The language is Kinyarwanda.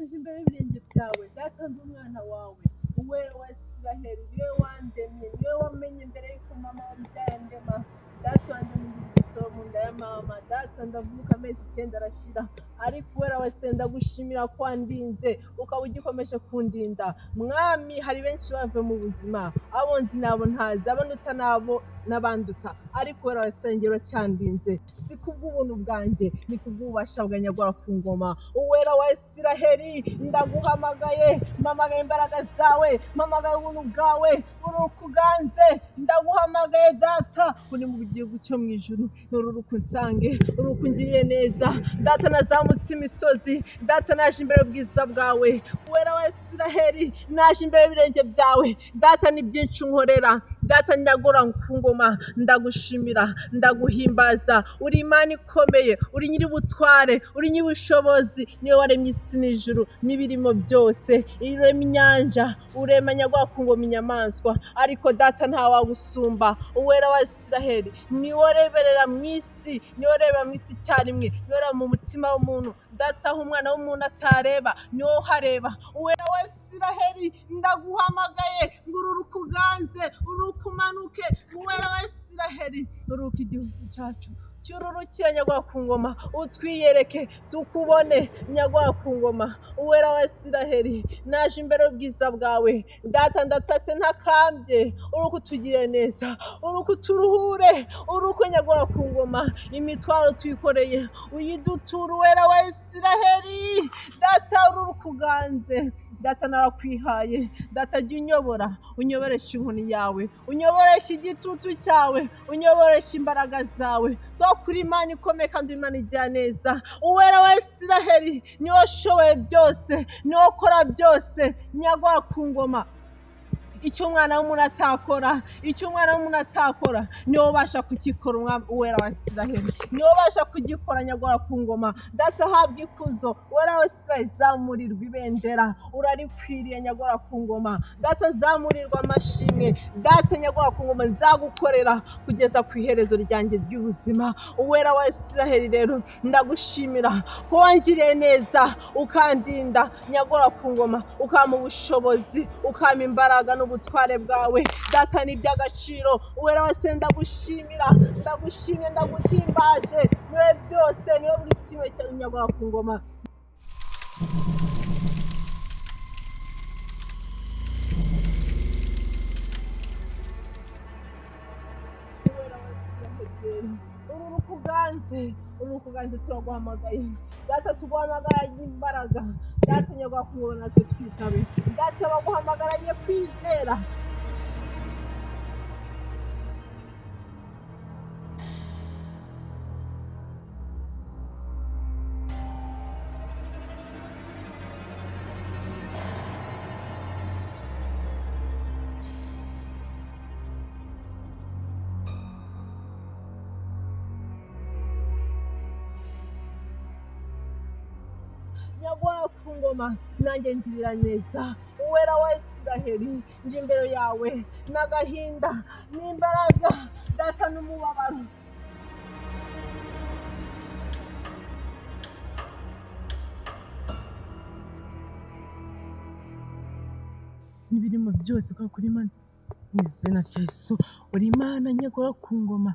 naje imbere y'ibirenge byawe datanze umwana wawe uwera wa Isiraheli niwe wandemye niwe wamenye mbere y'uko mama wabyaye ndema data wanjye mu mu nda ya mama data ndavuka amezi 9 arashira ariko uwera wese ndagushimira ko wandinze ukaba ugikomeje kundinda mwami hari benshi bave mu buzima abo nzi nabo ntazi abanuta nabo n'abanduta ariko uwera wese ngero cyandinze si kubw'ubuntu bwanjye ni kubw'ububasha bwa nyagwara ku ngoma uwera wa Isiraheli ndaguhamagaye mpamagaye imbaraga zawe mpamagaye ubuntu bwawe urukuganze ndaguhamagaye data uri mu gihugu cyo mu ijuru ururuku nsange ururuku ngiriye neza data nazamutse imisozi data naje imbere bwiza bwawe uwera wa Isiraheli naje imbere y'ibirenge byawe data ni byinshi unkorera data nyagora ku ngoma ndagushimira ndaguhimbaza uri Imana ikomeye uri nyiri butware uri nyiri bushobozi niwe waremye isi n'ijuru n'ibirimo byose irema inyanja urema nyagora ku ngoma inyamaswa ariko data nta wagusumba uwera wa Isiraheli niwe ureberera mu isi niwe ureba mu isi icyarimwe niwe ureba mu mutima w'umuntu data aho umwana w'umuntu atareba niwe uhareba uwera wa Isiraheli ndaguhamagaye ngo ururukuganze urukumanuke uwera wa Isiraheli ururuka igihugu cyacu cyururukire nyagwa ku ngoma utwiyereke tukubone nyagwa ku ngoma uwera wa Isiraheli naje imbere y'ubwiza bwawe data ndatase ntakambye uruko tugire neza uruko turuhure uruko nyagwa ku ngoma imitwaro twikoreye uyidutura uwera wa Isiraheli data urukuganze data narakwihaye data jya unyoboresha inkoni yawe unyoboresha igitutu cyawe unyoboresha imbaraga zawe kuri Imana ikomeye kandi Imana ijya neza uwera wa Isiraheli niwe ushoboye byose niwe ukora byose nyagwa ku ngoma icyo umwana w'umuntu atakora niwe ubasha kugikora uwera wa Isiraheli niwe ubasha kugikora nyagora ku ngoma data habwa ikuzo uwera wa Isiraheli zamurirwa ibendera urarikwiriye nyagora ku ngoma data zamurirwa amashimwe data nyagora ku ngoma nzagukorera kugeza ku iherezo ryanjye ry'ubuzima uwera wa Isiraheli rero ndagushimira ko wangiriye neza ukandinda nyagora ku ngoma ukama ubushobozi ukama imbaraga ubutware bwawe data ni by'agaciro uwera wese ndagushimira ndagushimye ndagutimbaje niwe byose niwe buri kimwe cyanyagora ku ngoma urukuganze turaguhamagaye data tuguhamagara imbaraga data nyagwa ku ngoma natwe twitabe data baguhamagaranye kwizera nyagwa ku ngoma nanjye ngirira neza uwera wa Isiraheli nje imbere yawe n'agahinda n'imbaraga data n'umubabaro n'ibirimo byose kwa kuri Imana mu izina rya Yesu uri Imana nyagora ku ngoma